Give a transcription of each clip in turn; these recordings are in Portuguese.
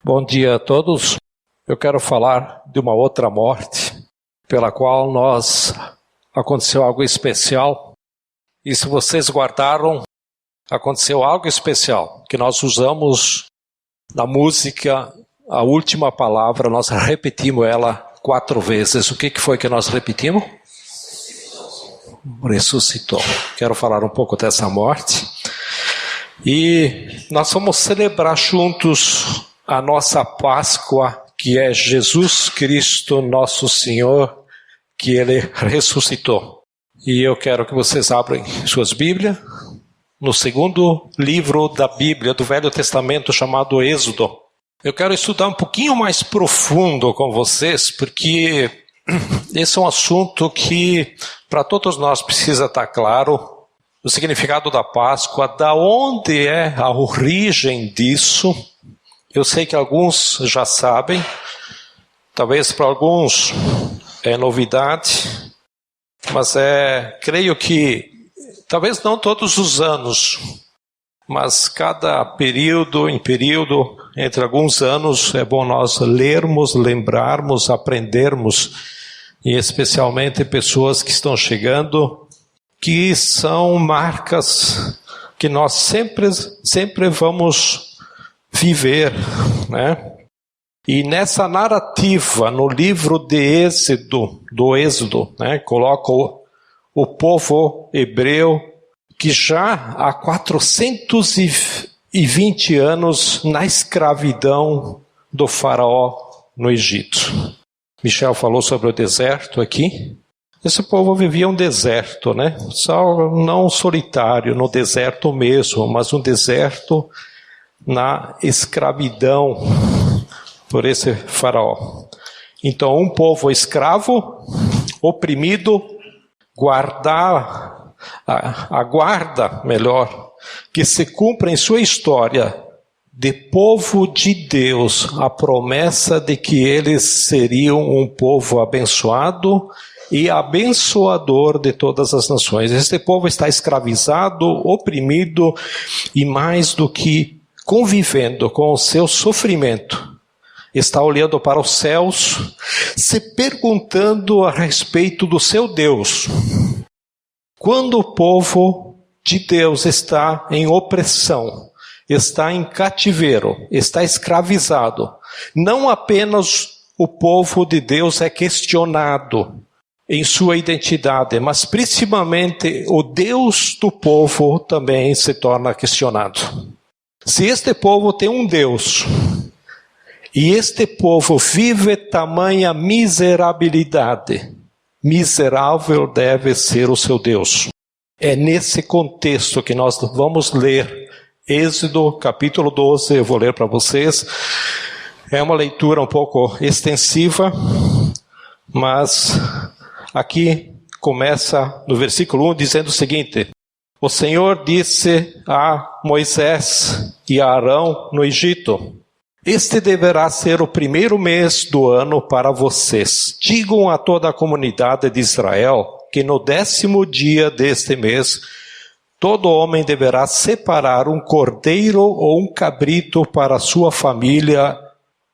Bom dia a todos. Eu quero falar de uma outra morte pela qual aconteceu algo especial. E se vocês guardaram, aconteceu algo especial que nós usamos na música. A última palavra, nós repetimos ela 4 vezes. O que foi que nós repetimos? Ressuscitou. Quero falar um pouco dessa morte. E nós vamos celebrar juntos a nossa Páscoa, que é Jesus Cristo, nosso Senhor, que Ele ressuscitou. E eu quero que vocês abram suas Bíblias no segundo livro da Bíblia, do Velho Testamento, chamado Êxodo. Eu quero estudar um pouquinho mais profundo com vocês, porque esse é um assunto que para todos nós precisa estar claro. O significado da Páscoa, da onde é a origem disso. Eu sei que alguns já sabem, talvez para alguns é novidade, mas creio que, talvez não todos os anos, mas cada período em período, entre alguns anos, é bom nós lermos, lembrarmos, aprendermos, e especialmente pessoas que estão chegando, que são marcas que nós sempre vamos viver, né? E nessa narrativa, no livro de Êxodo, né, coloca o povo hebreu que já há 420 anos na escravidão do faraó no Egito. Michel falou sobre o deserto aqui. Esse povo vivia um deserto, né? Não solitário, no deserto mesmo, mas um deserto na escravidão por esse faraó. Então, um povo escravo, oprimido, aguarda que se cumpra em sua história de povo de Deus a promessa de que eles seriam um povo abençoado e abençoador de todas as nações. Este povo está escravizado, oprimido e mais do que convivendo com o seu sofrimento. Está olhando para os céus, se perguntando a respeito do seu Deus. Quando o povo de Deus está em opressão, está em cativeiro, está escravizado, não apenas o povo de Deus é questionado em sua identidade, mas principalmente o Deus do povo também se torna questionado. Se este povo tem um Deus, e este povo vive tamanha miserabilidade, miserável deve ser o seu Deus. É nesse contexto que nós vamos ler Êxodo capítulo 12, eu vou ler para vocês. É uma leitura um pouco extensiva, mas aqui começa no versículo 1 dizendo o seguinte: o Senhor disse a Moisés e a Arão no Egito: este deverá ser o primeiro mês do ano para vocês. Digam a toda a comunidade de Israel que no 10º dia deste mês, todo homem deverá separar um cordeiro ou um cabrito para a sua família,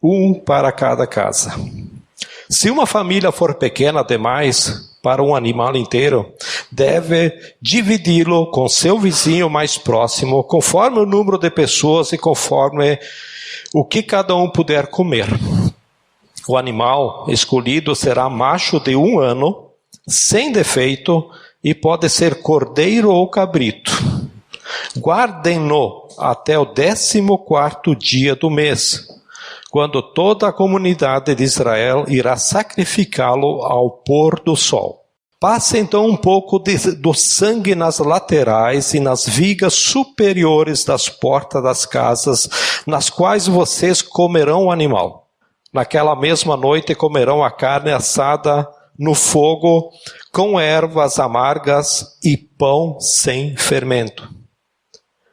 um para cada casa. Se uma família for pequena demais para um animal inteiro, deve dividi-lo com seu vizinho mais próximo, conforme o número de pessoas e conforme o que cada um puder comer. O animal escolhido será macho de 1 ano, sem defeito, e pode ser cordeiro ou cabrito. Guardem-no até o 14º dia do mês, quando toda a comunidade de Israel irá sacrificá-lo ao pôr do sol. Passe então um pouco do sangue nas laterais e nas vigas superiores das portas das casas, nas quais vocês comerão o animal. Naquela mesma noite comerão a carne assada no fogo, com ervas amargas e pão sem fermento.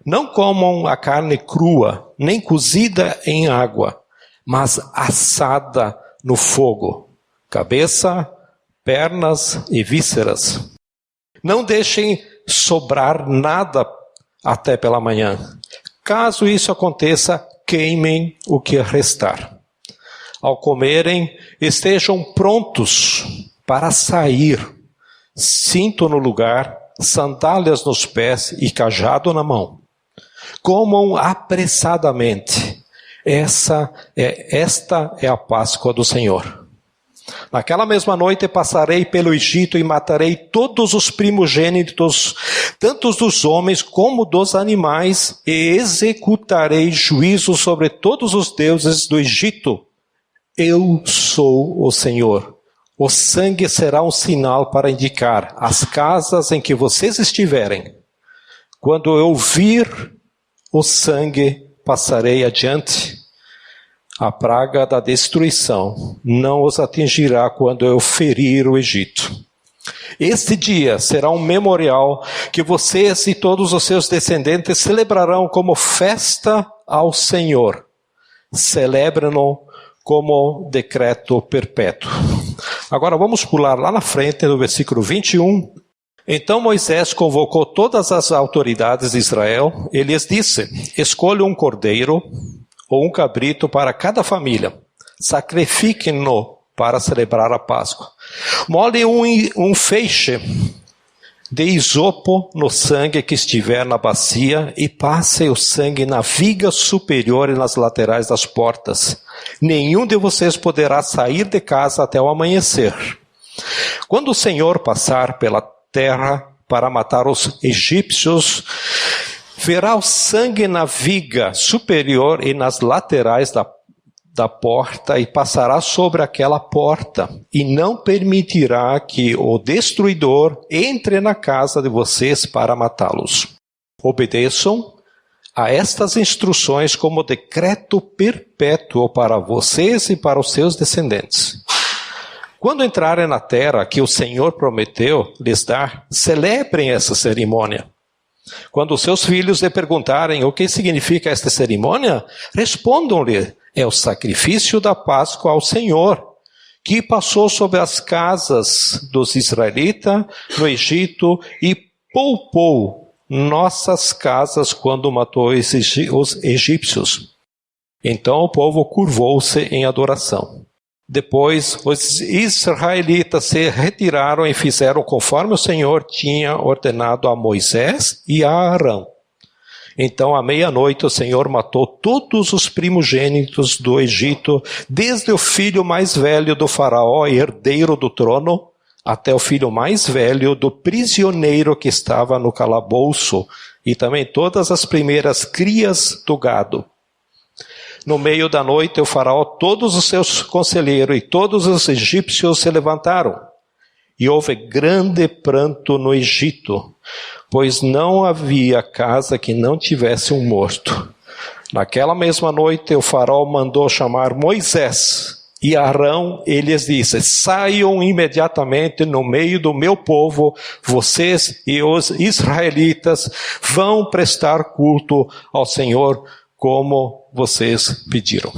Não comam a carne crua, nem cozida em água, mas assada no fogo, cabeça, pernas e vísceras. Não deixem sobrar nada até pela manhã. Caso isso aconteça, queimem o que restar. Ao comerem, estejam prontos para sair, cinto no lugar, sandálias nos pés e cajado na mão. Comam apressadamente. Esta é a Páscoa do Senhor. Naquela mesma noite passarei pelo Egito e matarei todos os primogênitos, tanto dos homens como dos animais, e executarei juízo sobre todos os deuses do Egito. Eu sou o Senhor. O sangue será um sinal para indicar as casas em que vocês estiverem. Quando eu vir o sangue, passarei adiante. A praga da destruição não os atingirá quando eu ferir o Egito. Este dia será um memorial que vocês e todos os seus descendentes celebrarão como festa ao Senhor. Celebrem-no como decreto perpétuo. Agora vamos pular lá na frente, no versículo 21. Então Moisés convocou todas as autoridades de Israel e lhes disse: escolham um cordeiro ou um cabrito para cada família. Sacrifiquem-no para celebrar a Páscoa. Molhem um feixe de isopo no sangue que estiver na bacia e passem o sangue na viga superior e nas laterais das portas. Nenhum de vocês poderá sair de casa até o amanhecer. Quando o Senhor passar pela terra para matar os egípcios, verá o sangue na viga superior e nas laterais da porta e passará sobre aquela porta e não permitirá que o destruidor entre na casa de vocês para matá-los. Obedeçam a estas instruções como decreto perpétuo para vocês e para os seus descendentes. Quando entrarem na terra que o Senhor prometeu lhes dar, celebrem essa cerimônia. Quando os seus filhos lhe perguntarem o que significa esta cerimônia, respondam-lhe: é o sacrifício da Páscoa ao Senhor, que passou sobre as casas dos israelitas no Egito e poupou nossas casas quando matou os egípcios. Então o povo curvou-se em adoração. Depois os israelitas se retiraram e fizeram conforme o Senhor tinha ordenado a Moisés e a Arão. Então, à meia-noite, o Senhor matou todos os primogênitos do Egito, desde o filho mais velho do faraó, herdeiro do trono, até o filho mais velho do prisioneiro que estava no calabouço, e também todas as primeiras crias do gado. No meio da noite, o faraó, todos os seus conselheiros e todos os egípcios se levantaram. E houve grande pranto no Egito, pois não havia casa que não tivesse um morto. Naquela mesma noite, o faraó mandou chamar Moisés e Arão e lhes disse: saiam imediatamente no meio do meu povo, vocês e os israelitas vão prestar culto ao Senhor como vocês pediram.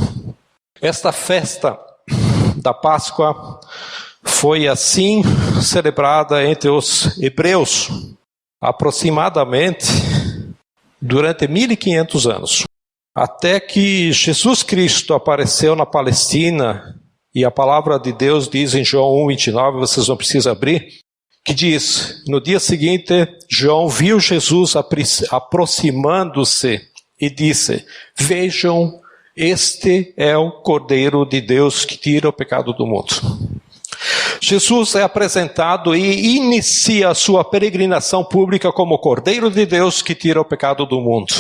Esta festa da Páscoa foi assim celebrada entre os hebreus aproximadamente durante 1500 anos. Até que Jesus Cristo apareceu na Palestina, e a palavra de Deus diz em João 1:29, vocês não precisam abrir, que diz: no dia seguinte, João viu Jesus aproximando-se e disse: vejam, este é o Cordeiro de Deus que tira o pecado do mundo. Jesus é apresentado e inicia a sua peregrinação pública como Cordeiro de Deus que tira o pecado do mundo.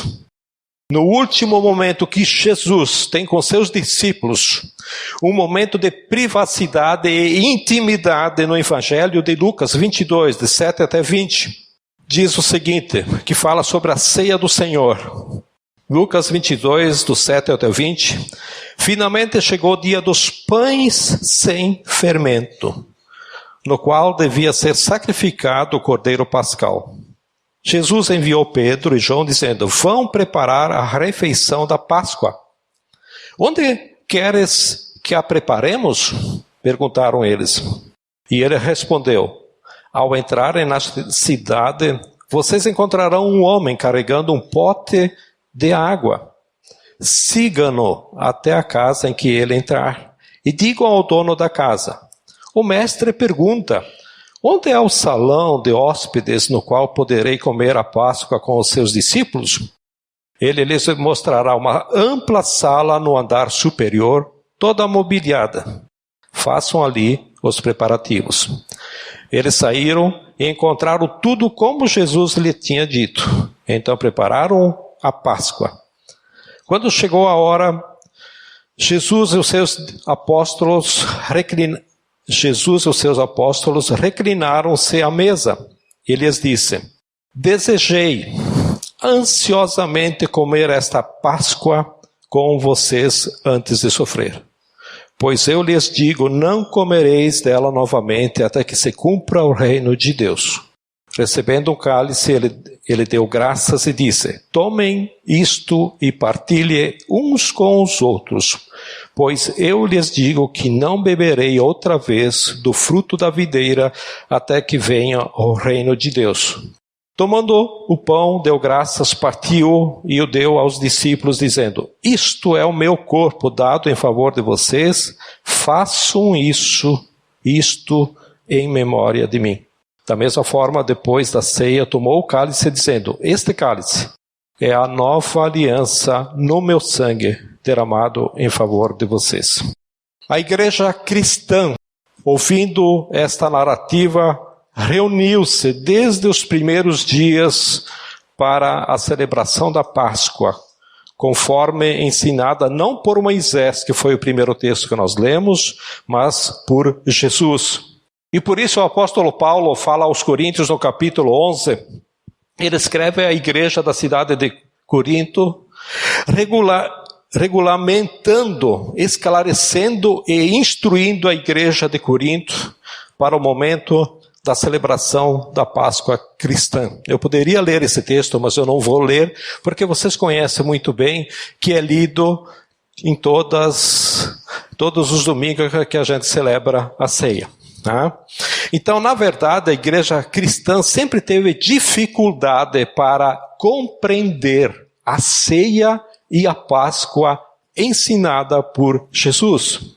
No último momento que Jesus tem com seus discípulos, um momento de privacidade e intimidade no Evangelho de Lucas 22, de 7 até 20, diz o seguinte, que fala sobre a ceia do Senhor. Lucas 22, do 7 até 20. Finalmente chegou o dia dos pães sem fermento, no qual devia ser sacrificado o cordeiro pascal. Jesus enviou Pedro e João dizendo: vão preparar a refeição da Páscoa. Onde queres que a preparemos? Perguntaram eles. E ele respondeu: ao entrarem na cidade, vocês encontrarão um homem carregando um pote de água. sigam-no até a casa em que ele entrar, e digam ao dono da casa: o mestre pergunta, onde é o salão de hóspedes no qual poderei comer a Páscoa com os seus discípulos? Ele lhes mostrará uma ampla sala no andar superior, toda mobiliada. Façam ali os preparativos. Eles saíram e encontraram tudo como Jesus lhe tinha dito. Então prepararam a Páscoa. Quando chegou a hora, Jesus e os seus apóstolos reclinaram-se à mesa. E lhes disse: desejei ansiosamente comer esta Páscoa com vocês antes de sofrer. Pois eu lhes digo, não comereis dela novamente até que se cumpra o reino de Deus. Recebendo um cálice, ele deu graças e disse: tomem isto e partilhem uns com os outros, pois eu lhes digo que não beberei outra vez do fruto da videira até que venha o reino de Deus. Tomando o pão, deu graças, partiu e o deu aos discípulos, dizendo: isto é o meu corpo dado em favor de vocês, façam isto em memória de mim. Da mesma forma, depois da ceia, tomou o cálice, dizendo: este cálice é a nova aliança no meu sangue, derramado em favor de vocês. A igreja cristã, ouvindo esta narrativa, reuniu-se desde os primeiros dias para a celebração da Páscoa, conforme ensinada não por Moisés, que foi o primeiro texto que nós lemos, mas por Jesus. E por isso o apóstolo Paulo fala aos Coríntios no capítulo 11, ele escreve à igreja da cidade de Corinto, regulamentando, esclarecendo e instruindo a igreja de Corinto para o momento da celebração da Páscoa cristã. Eu poderia ler esse texto, mas eu não vou ler, porque vocês conhecem muito bem que é lido em todos os domingos que a gente celebra a ceia. Tá? Então, na verdade, a igreja cristã sempre teve dificuldade para compreender a ceia e a Páscoa ensinada por Jesus.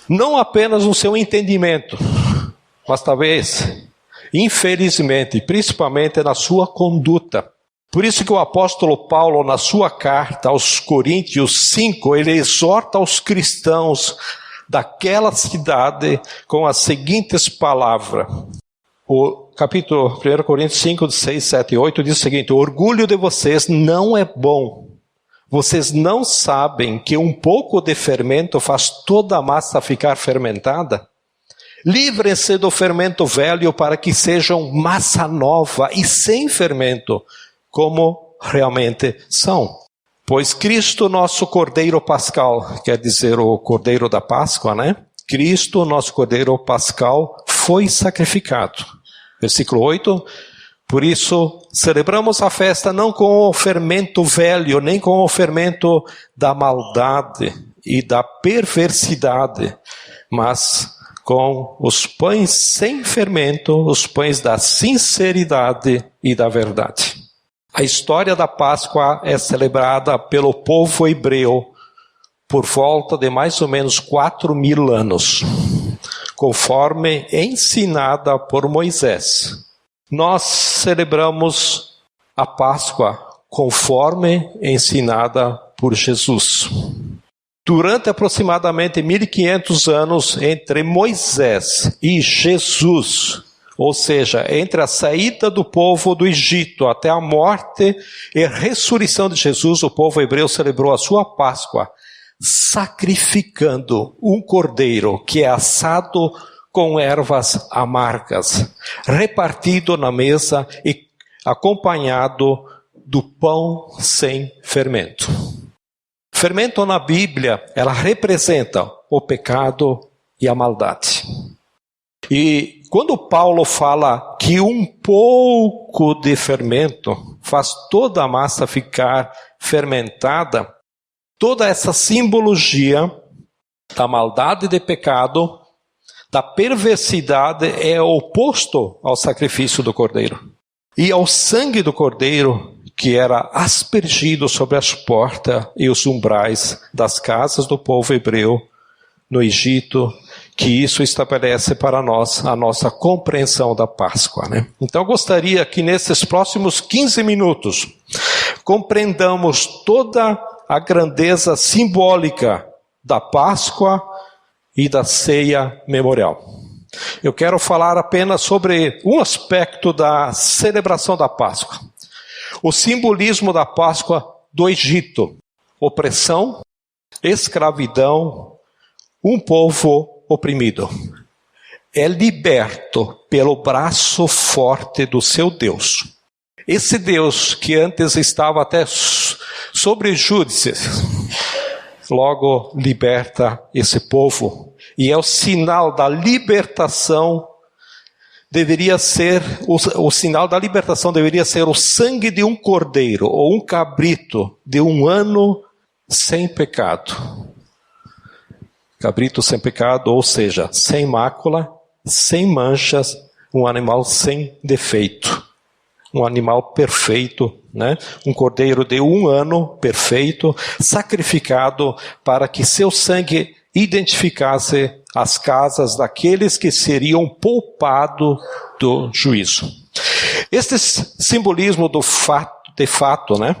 Não apenas no seu entendimento, mas talvez, infelizmente, principalmente na sua conduta. Por isso que o apóstolo Paulo, na sua carta aos Coríntios 5, ele exorta os cristãos daquela cidade com as seguintes palavras. O capítulo 1 Coríntios 5, 6, 7 e 8 diz o seguinte: o orgulho de vocês não é bom. Vocês não sabem que um pouco de fermento faz toda a massa ficar fermentada? Livrem-se do fermento velho para que sejam massa nova e sem fermento, como realmente são. Pois Cristo, nosso Cordeiro Pascal, quer dizer o Cordeiro da Páscoa, né? Cristo, nosso Cordeiro Pascal, foi sacrificado. Versículo 8. Por isso, celebramos a festa não com o fermento velho, nem com o fermento da maldade e da perversidade, mas com os pães sem fermento, os pães da sinceridade e da verdade. A história da Páscoa é celebrada pelo povo hebreu por volta de mais ou menos 4.000 anos, conforme ensinada por Moisés. Nós celebramos a Páscoa conforme ensinada por Jesus. Durante aproximadamente 1.500 anos entre Moisés e Jesus, ou seja, entre a saída do povo do Egito até a morte e ressurreição de Jesus, o povo hebreu celebrou a sua Páscoa, sacrificando um cordeiro que é assado com ervas amargas, repartido na mesa e acompanhado do pão sem fermento. Fermento na Bíblia, ela representa o pecado e a maldade. E quando Paulo fala que um pouco de fermento faz toda a massa ficar fermentada, toda essa simbologia da maldade e do pecado, da perversidade, é oposto ao sacrifício do Cordeiro. E ao sangue do Cordeiro, que era aspergido sobre as portas e os umbrais das casas do povo hebreu no Egito, que isso estabelece para nós a nossa compreensão da Páscoa, né? Então eu gostaria que nesses próximos 15 minutos compreendamos toda a grandeza simbólica da Páscoa e da ceia memorial. Eu quero falar apenas sobre um aspecto da celebração da Páscoa. O simbolismo da Páscoa do Egito: opressão, escravidão, um povo oprimido. É liberto pelo braço forte do seu Deus. Esse Deus que antes estava até sobre júdices, logo liberta esse povo. E é o sinal da libertação. O sinal da libertação deveria ser o sangue de um cordeiro ou um cabrito de 1 ano sem pecado. Cabrito sem pecado, ou seja, sem mácula, sem manchas, um animal sem defeito. Um animal perfeito, né? Um cordeiro de 1 ano perfeito, sacrificado para que seu sangue identificasse as casas daqueles que seriam poupados do juízo. Este simbolismo do fato, né?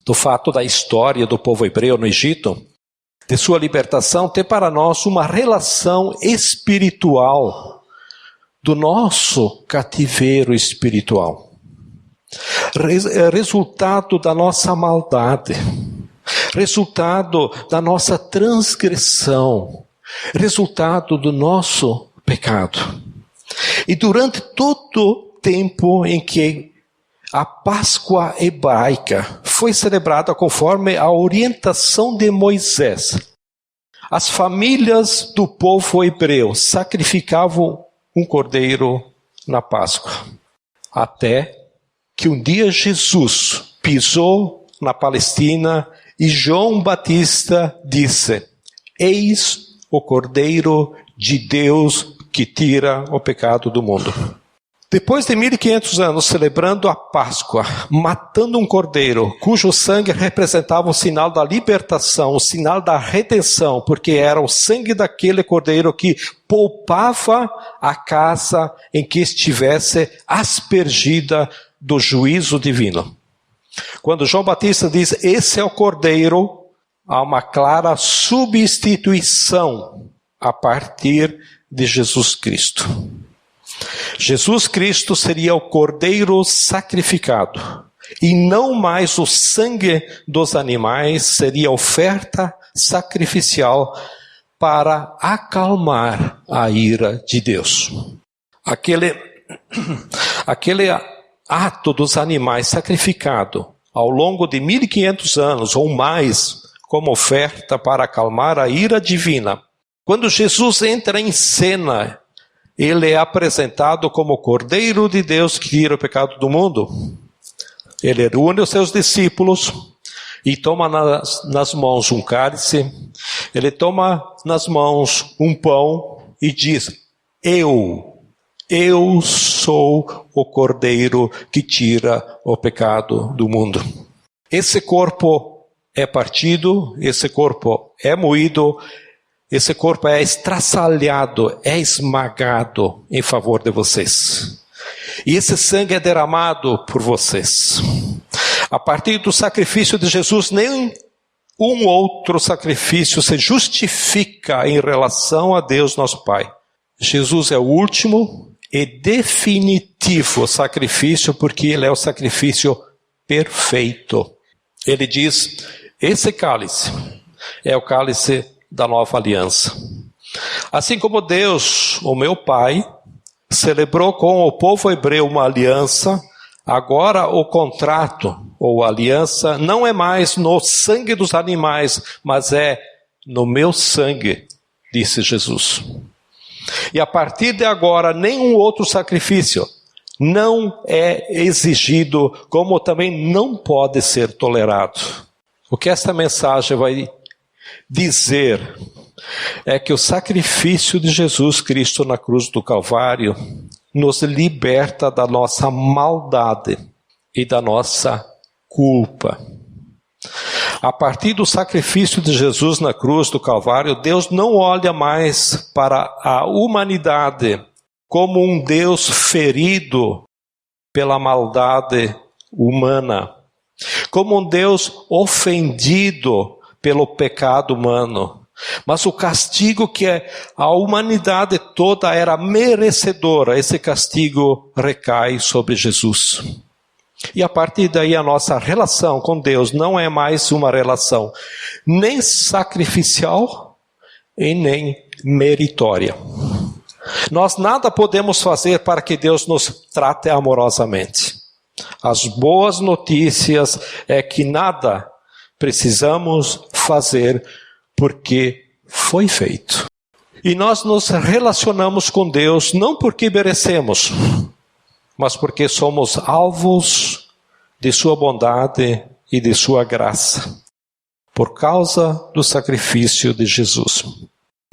Do fato da história do povo hebreu no Egito, de sua libertação, tem para nós uma relação espiritual do nosso cativeiro espiritual. Resultado da nossa maldade, resultado da nossa transgressão, resultado do nosso pecado. E durante todo o tempo em que a Páscoa hebraica foi celebrada conforme a orientação de Moisés, as famílias do povo hebreu sacrificavam um cordeiro na Páscoa, até que um dia Jesus pisou na Palestina e João Batista disse: eis o Cordeiro de Deus que tira o pecado do mundo. Depois de 1500 anos celebrando a Páscoa, matando um cordeiro, cujo sangue representava o sinal da libertação, o sinal da redenção, porque era o sangue daquele cordeiro que poupava a casa em que estivesse aspergida do juízo divino. Quando João Batista diz, esse é o cordeiro, há uma clara substituição a partir de Jesus Cristo. Jesus Cristo seria o cordeiro sacrificado, e não mais o sangue dos animais seria oferta sacrificial para acalmar a ira de Deus. Aquele ato dos animais sacrificado ao longo de 1500 anos ou mais, como oferta para acalmar a ira divina. Quando Jesus entra em cena, ele é apresentado como o Cordeiro de Deus que tira o pecado do mundo. Ele reúne os seus discípulos e toma nas mãos um cálice. Ele toma nas mãos um pão e diz, eu sou o Cordeiro que tira o pecado do mundo. Esse corpo é partido, esse corpo é moído, esse corpo é estraçalhado, é esmagado em favor de vocês. E esse sangue é derramado por vocês. A partir do sacrifício de Jesus, nem um outro sacrifício se justifica em relação a Deus nosso Pai. Jesus é o último e definitivo sacrifício, porque ele é o sacrifício perfeito. Ele diz, esse cálice é o cálice da nova aliança. Assim como Deus, o meu Pai, celebrou com o povo hebreu uma aliança, agora o contrato ou aliança não é mais no sangue dos animais, mas é no meu sangue, disse Jesus. E a partir de agora, nenhum outro sacrifício não é exigido, como também não pode ser tolerado. O que esta mensagem vai dizer é que o sacrifício de Jesus Cristo na cruz do Calvário nos liberta da nossa maldade e da nossa culpa. A partir do sacrifício de Jesus na cruz do Calvário, Deus não olha mais para a humanidade como um Deus ferido pela maldade humana, como um Deus ofendido pelo pecado humano. Mas o castigo que a humanidade toda era merecedora, esse castigo recai sobre Jesus. E a partir daí a nossa relação com Deus não é mais uma relação nem sacrificial e nem meritória. Nós nada podemos fazer para que Deus nos trate amorosamente. As boas notícias é que nada precisamos fazer porque foi feito. E nós nos relacionamos com Deus não porque merecemos, mas porque somos alvos de sua bondade e de sua graça, por causa do sacrifício de Jesus.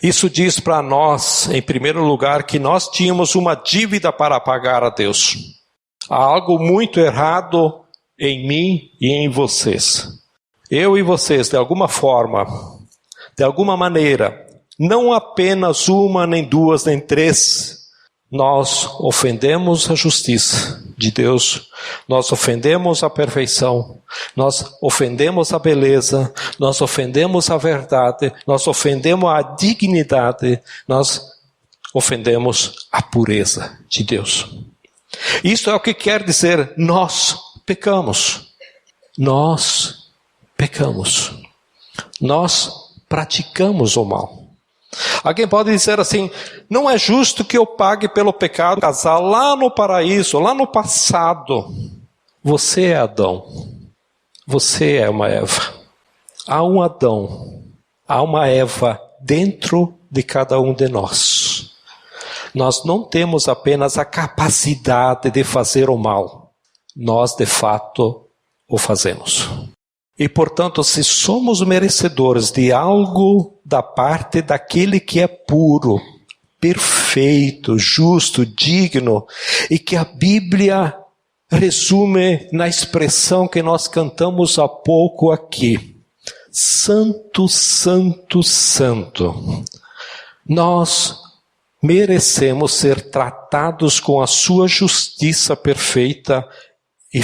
Isso diz para nós, em primeiro lugar, que nós tínhamos uma dívida para pagar a Deus. Há algo muito errado em mim e em vocês. Eu e vocês, de alguma forma, de alguma maneira, não apenas uma, nem duas, nem três, nós ofendemos a justiça de Deus, nós ofendemos a perfeição, nós ofendemos a beleza, nós ofendemos a verdade, nós ofendemos a dignidade, nós ofendemos a pureza de Deus. Isso é o que quer dizer nós pecamos. Nós pecamos. Nós praticamos o mal. Alguém pode dizer assim, não é justo que eu pague pelo pecado casal lá no paraíso, lá no passado. Você é Adão. Você é uma Eva. Há um Adão, há uma Eva dentro de cada um de nós. Nós não temos apenas a capacidade de fazer o mal. Nós, de fato, o fazemos. E, portanto, se somos merecedores de algo da parte daquele que é puro, perfeito, justo, digno, e que a Bíblia resume na expressão que nós cantamos há pouco aqui, Santo, Santo, Santo, nós merecemos ser tratados com a sua justiça perfeita e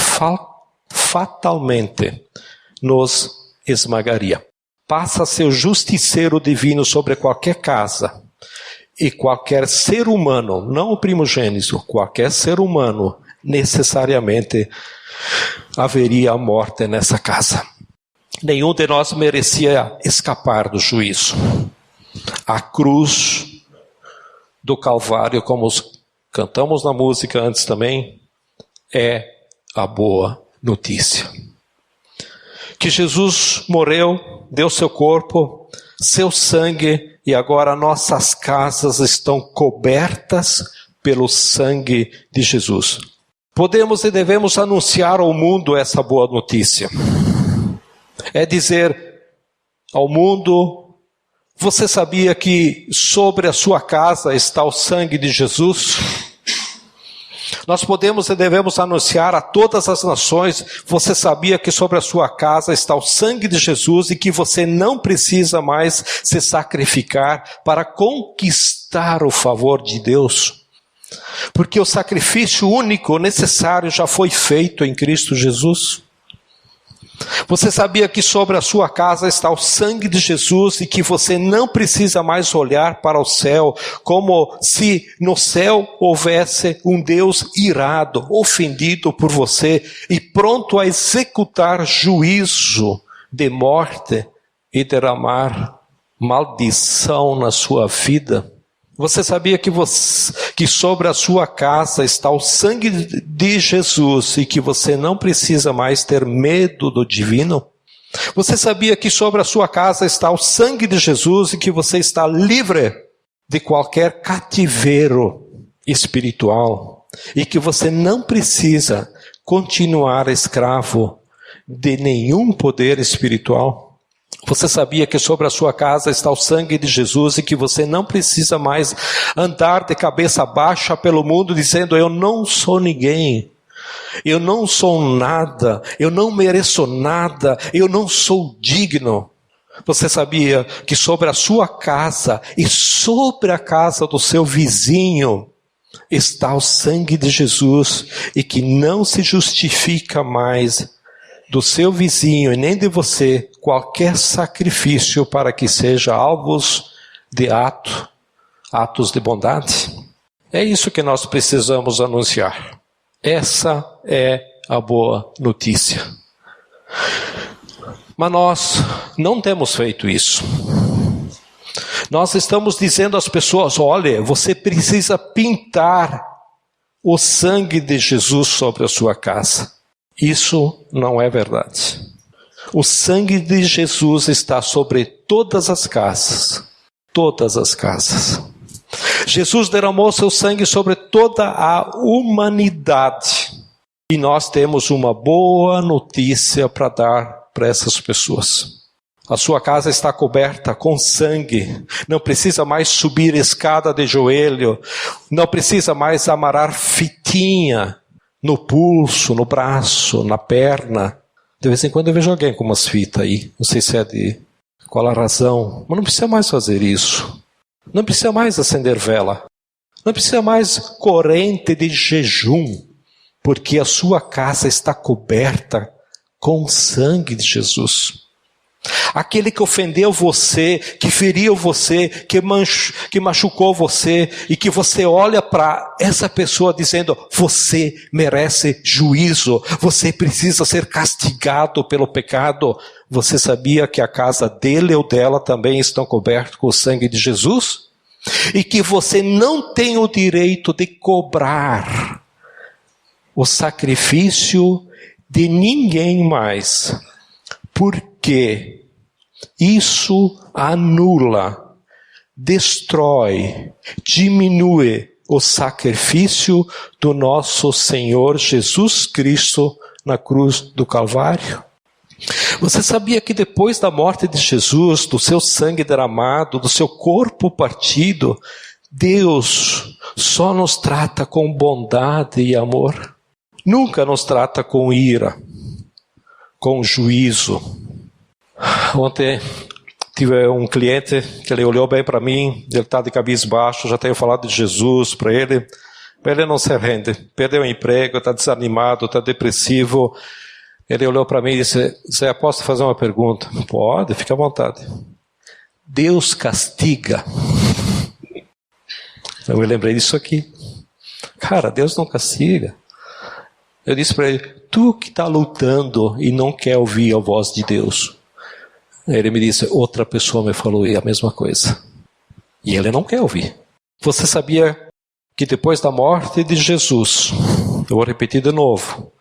fatalmente nos esmagaria. Passa a ser o justiceiro divino sobre qualquer casa e qualquer ser humano, não o primogênito, qualquer ser humano, necessariamente haveria a morte nessa casa. Nenhum de nós merecia escapar do juízo. A cruz do Calvário, como cantamos na música antes também, é a boa notícia. Que Jesus morreu, deu seu corpo, seu sangue, e agora nossas casas estão cobertas pelo sangue de Jesus. Podemos e devemos anunciar ao mundo essa boa notícia. É dizer ao mundo, você sabia que sobre a sua casa está o sangue de Jesus? Nós podemos e devemos anunciar a todas as nações, você sabia que sobre a sua casa está o sangue de Jesus e que você não precisa mais se sacrificar para conquistar o favor de Deus? Porque o sacrifício único necessário já foi feito em Cristo Jesus. Você sabia que sobre a sua casa está o sangue de Jesus e que você não precisa mais olhar para o céu como se no céu houvesse um Deus irado, ofendido por você e pronto a executar juízo de morte e derramar maldição na sua vida? Você sabia que sobre a sua casa está o sangue de Jesus e que você não precisa mais ter medo do divino? Você sabia que sobre a sua casa está o sangue de Jesus e que você está livre de qualquer cativeiro espiritual e que você não precisa continuar escravo de nenhum poder espiritual? Você sabia que sobre a sua casa está o sangue de Jesus e que você não precisa mais andar de cabeça baixa pelo mundo dizendo eu não sou ninguém, eu não sou nada, eu não mereço nada, eu não sou digno. Você sabia que sobre a sua casa e sobre a casa do seu vizinho está o sangue de Jesus, e que não se justifica mais do seu vizinho e nem de você qualquer sacrifício para que seja alvos de atos de bondade? É isso que nós precisamos anunciar. Essa é a boa notícia. Mas nós não temos feito isso. Nós estamos dizendo às pessoas: olha, você precisa pintar o sangue de Jesus sobre a sua casa. Isso não é verdade. O sangue de Jesus está sobre todas as casas. Todas as casas. Jesus derramou seu sangue sobre toda a humanidade. E nós temos uma boa notícia para dar para essas pessoas. A sua casa está coberta com sangue. Não precisa mais subir escada de joelho. Não precisa mais amarrar fitinha no pulso, no braço, na perna. De vez em quando eu vejo alguém com umas fitas aí. Não sei se é de qual a razão. Mas não precisa mais fazer isso. Não precisa mais acender vela. Não precisa mais corrente de jejum. Porque a sua casa está coberta com o sangue de Jesus. Aquele que ofendeu você, que feriu você, que machucou você, e que você olha para essa pessoa dizendo: você merece juízo, você precisa ser castigado pelo pecado. Você sabia que a casa dele ou dela também estão cobertos com o sangue de Jesus? E que você não tem o direito de cobrar o sacrifício de ninguém mais, porque isso anula, destrói, diminui o sacrifício do nosso Senhor Jesus Cristo na cruz do Calvário. Você sabia que depois da morte de Jesus, do seu sangue derramado, do seu corpo partido, Deus só nos trata com bondade e amor? Nunca nos trata com ira, com juízo. Ontem tive um cliente que ele olhou bem para mim, ele está de cabeça baixa, já tenho falado de Jesus para ele não se rende. Perdeu o emprego, está desanimado, está depressivo. Ele olhou para mim e disse: Zé, posso fazer uma pergunta? Pode, fica à vontade. Deus castiga? Eu me lembrei disso aqui. Cara, Deus não castiga. Eu disse para ele: tu que está lutando e não quer ouvir a voz de Deus. Ele me disse: outra pessoa me falou a mesma coisa. E ele não quer ouvir. Você sabia que depois da morte de Jesus, eu vou repetir de novo,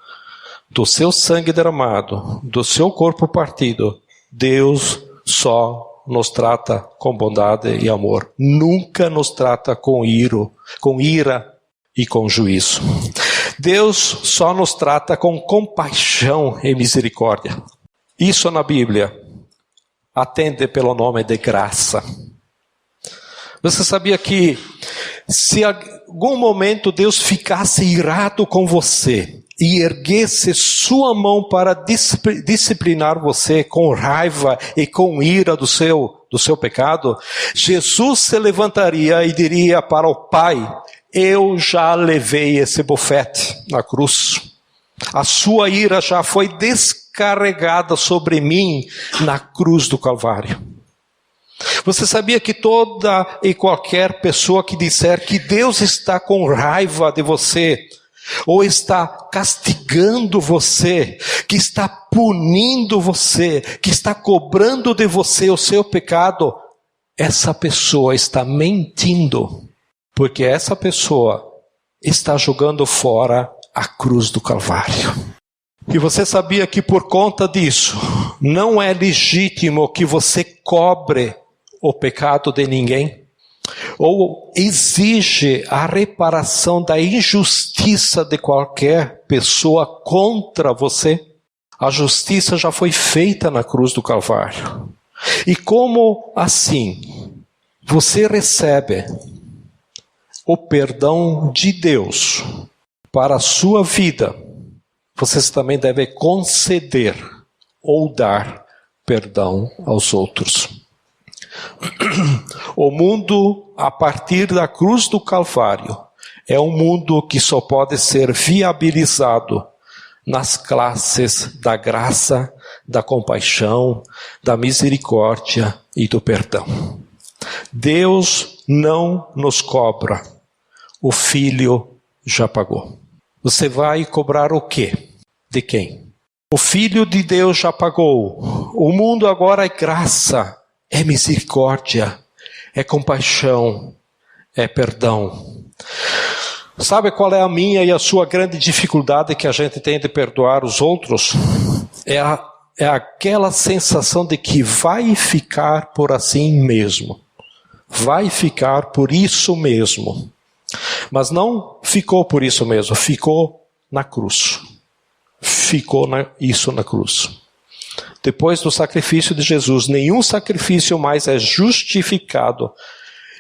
do seu sangue derramado, do seu corpo partido, Deus só nos trata com bondade e amor. Nunca nos trata com ira e com juízo. Deus só nos trata com compaixão e misericórdia. Isso na Bíblia atende pelo nome de graça. Você sabia que se em algum momento Deus ficasse irado com você e erguesse sua mão para disciplinar você com raiva e com ira do seu pecado, Jesus se levantaria e diria para o Pai: eu já levei esse bofete na cruz. A sua ira já foi descarregada sobre mim na cruz do Calvário. Você sabia que toda e qualquer pessoa que disser que Deus está com raiva de você, ou está castigando você, que está punindo você, que está cobrando de você o seu pecado, essa pessoa está mentindo. Porque essa pessoa está jogando fora a cruz do Calvário. E você sabia que por conta disso, não é legítimo que você cobre o pecado de ninguém? Ou exige a reparação da injustiça de qualquer pessoa contra você? A justiça já foi feita na cruz do Calvário. E como assim você recebe o perdão de Deus para a sua vida vocês também devem conceder ou dar perdão aos outros. O mundo, a partir da cruz do Calvário, é um mundo que só pode ser viabilizado nas classes da graça, da compaixão, da misericórdia e do perdão. Deus não nos cobra. O Filho já pagou. Você vai cobrar o quê? De quem? O Filho de Deus já pagou. O mundo agora é graça, é misericórdia, é compaixão, é perdão. Sabe qual é a minha e a sua grande dificuldade que a gente tem de perdoar os outros? É aquela sensação de que vai ficar por assim mesmo. Vai ficar por isso mesmo. Mas não ficou por isso mesmo, ficou na cruz. Ficou isso na cruz. Depois do sacrifício de Jesus, nenhum sacrifício mais é justificado,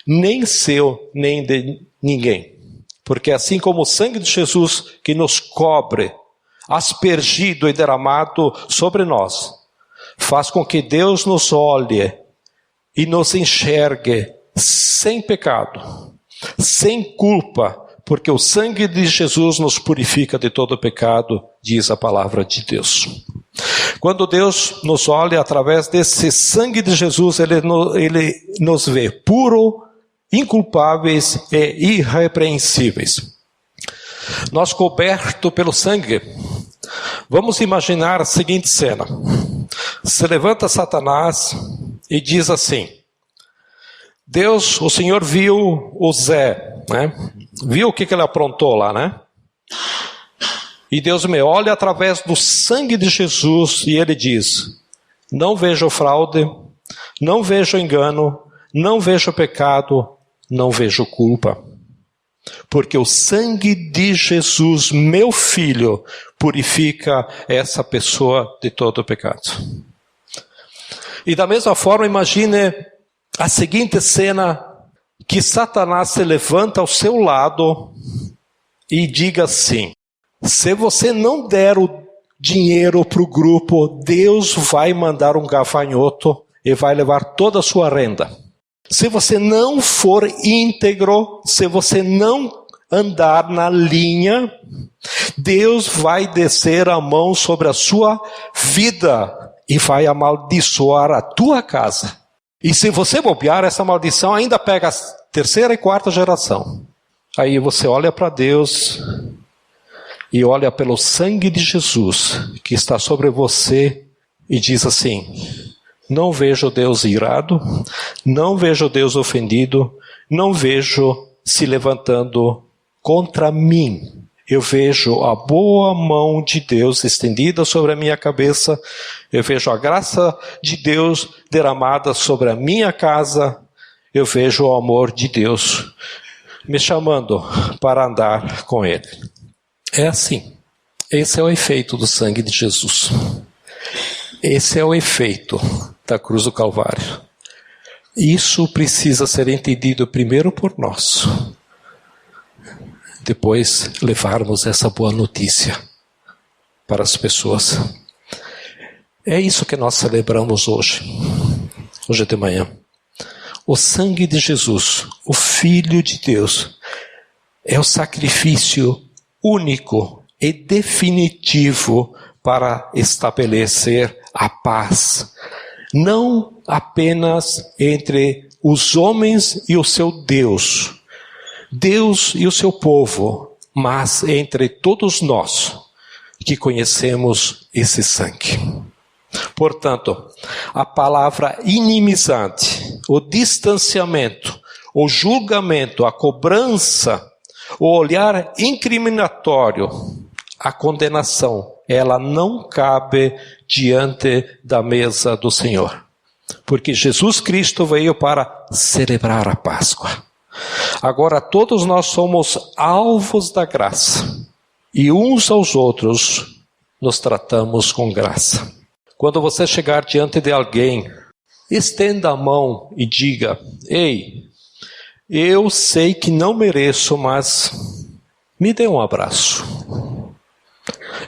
nem seu, nem de ninguém. Porque assim como o sangue de Jesus que nos cobre, aspergido e derramado sobre nós, faz com que Deus nos olhe e nos enxergue sem pecado, sem culpa, porque o sangue de Jesus nos purifica de todo pecado, diz a palavra de Deus. Quando Deus nos olha através desse sangue de Jesus, Ele nos vê puro, inculpáveis e irrepreensíveis. Nós cobertos pelo sangue, vamos imaginar a seguinte cena. Se levanta Satanás e diz assim: Deus, o Senhor viu o Zé, né? Viu o que ele aprontou lá, né? E Deus me olha através do sangue de Jesus e Ele diz: não vejo fraude, não vejo engano, não vejo pecado, não vejo culpa. Porque o sangue de Jesus, meu Filho, purifica essa pessoa de todo pecado. E da mesma forma, imagine a seguinte cena, que Satanás se levanta ao seu lado e diga assim: se você não der o dinheiro para o grupo, Deus vai mandar um gafanhoto e vai levar toda a sua renda. Se você não for íntegro, se você não andar na linha, Deus vai descer a mão sobre a sua vida e vai amaldiçoar a tua casa. E se você bobear, essa maldição ainda pega a terceira e quarta geração. Aí você olha para Deus e olha pelo sangue de Jesus que está sobre você e diz assim: não vejo Deus irado, não vejo Deus ofendido, não vejo se levantando contra mim. Eu vejo a boa mão de Deus estendida sobre a minha cabeça, eu vejo a graça de Deus derramada sobre a minha casa, eu vejo o amor de Deus me chamando para andar com Ele. É assim. Esse é o efeito do sangue de Jesus. Esse é o efeito da cruz do Calvário. Isso precisa ser entendido primeiro por nós. Depois levarmos essa boa notícia para as pessoas. É isso que nós celebramos hoje de manhã. O sangue de Jesus, o Filho de Deus, é o sacrifício único e definitivo para estabelecer a paz, não apenas entre os homens e o seu Deus, Deus e o seu povo, mas entre todos nós que conhecemos esse sangue. Portanto, a palavra inimizade, o distanciamento, o julgamento, a cobrança, o olhar incriminatório, a condenação, ela não cabe diante da mesa do Senhor. Porque Jesus Cristo veio para celebrar a Páscoa. Agora todos nós somos alvos da graça. E uns aos outros nos tratamos com graça. Quando você chegar diante de alguém, estenda a mão e diga: ei, eu sei que não mereço, mas me dê um abraço.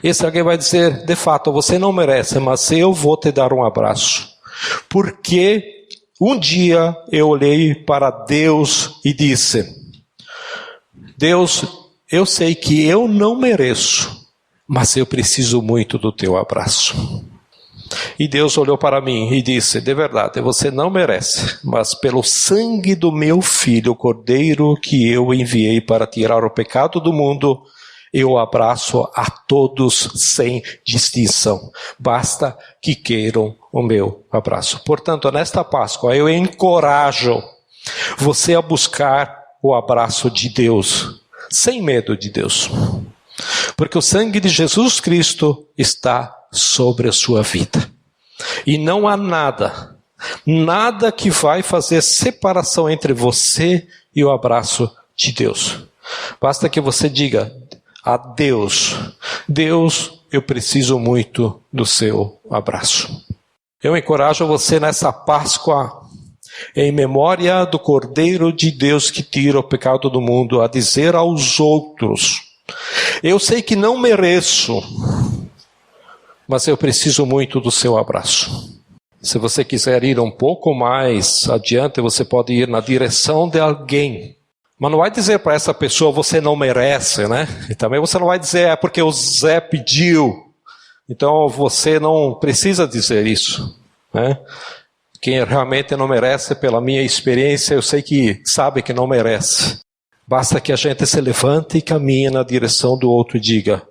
Esse alguém vai dizer, de fato, você não merece, mas eu vou te dar um abraço. Porque um dia eu olhei para Deus e disse, Deus, eu sei que eu não mereço, mas eu preciso muito do teu abraço. E Deus olhou para mim e disse, de verdade, você não merece, mas pelo sangue do meu filho, o cordeiro que eu enviei para tirar o pecado do mundo, eu abraço a todos sem distinção. Basta que queiram o meu abraço. Portanto, nesta Páscoa, eu encorajo você a buscar o abraço de Deus, sem medo de Deus. Porque o sangue de Jesus Cristo está sobre a sua vida. E não há nada que vai fazer separação entre você e o abraço de Deus. Basta que você diga a Deus, Deus, eu preciso muito do seu abraço. Eu encorajo você nessa Páscoa, em memória do Cordeiro de Deus que tira o pecado do mundo, a dizer aos outros, eu sei que não mereço, mas eu preciso muito do seu abraço. Se você quiser ir um pouco mais adiante, você pode ir na direção de alguém. Mas não vai dizer para essa pessoa, você não merece, né? E também você não vai dizer, é porque o Zé pediu. Então você não precisa dizer isso, né? Quem realmente não merece, pela minha experiência, eu sei que sabe que não merece. Basta que a gente se levante e caminhe na direção do outro e diga,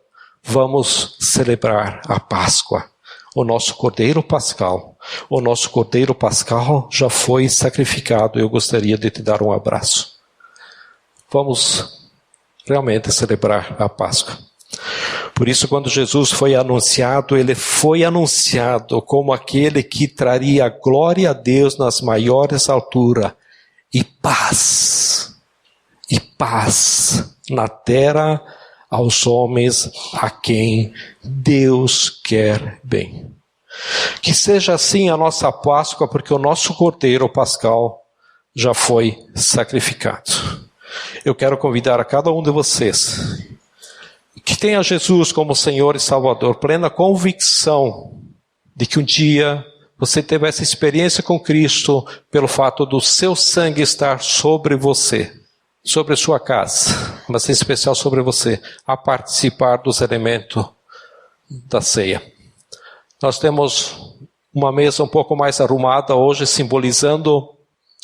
vamos celebrar a Páscoa, o nosso Cordeiro Pascal. O nosso Cordeiro Pascal já foi sacrificado, eu gostaria de te dar um abraço. Vamos realmente celebrar a Páscoa. Por isso, quando Jesus foi anunciado, ele foi anunciado como aquele que traria glória a Deus nas maiores alturas e paz na terra aos homens a quem Deus quer bem. Que seja assim a nossa Páscoa, porque o nosso Cordeiro Pascal já foi sacrificado. Eu quero convidar a cada um de vocês que tenha Jesus como Senhor e Salvador, plena convicção de que um dia você teve essa experiência com Cristo pelo fato do seu sangue estar sobre você, sobre a sua casa, mas em especial sobre você, a participar dos elementos da ceia. Nós temos uma mesa um pouco mais arrumada hoje, simbolizando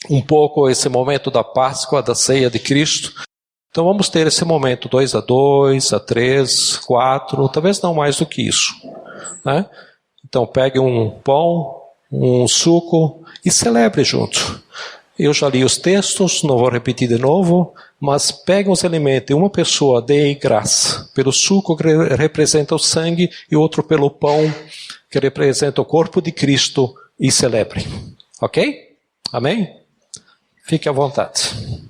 um pouco esse momento da Páscoa, da ceia de Cristo. Então vamos ter esse momento 2 a 2, a 3, 4, talvez não mais do que isso, né? Então pegue um pão, um suco e celebre junto. Eu já li os textos, não vou repetir de novo, mas pegue os elementos. Uma pessoa dê graça pelo suco que representa o sangue e outro pelo pão que representa o corpo de Cristo e celebre. Ok? Amém? Fique à vontade.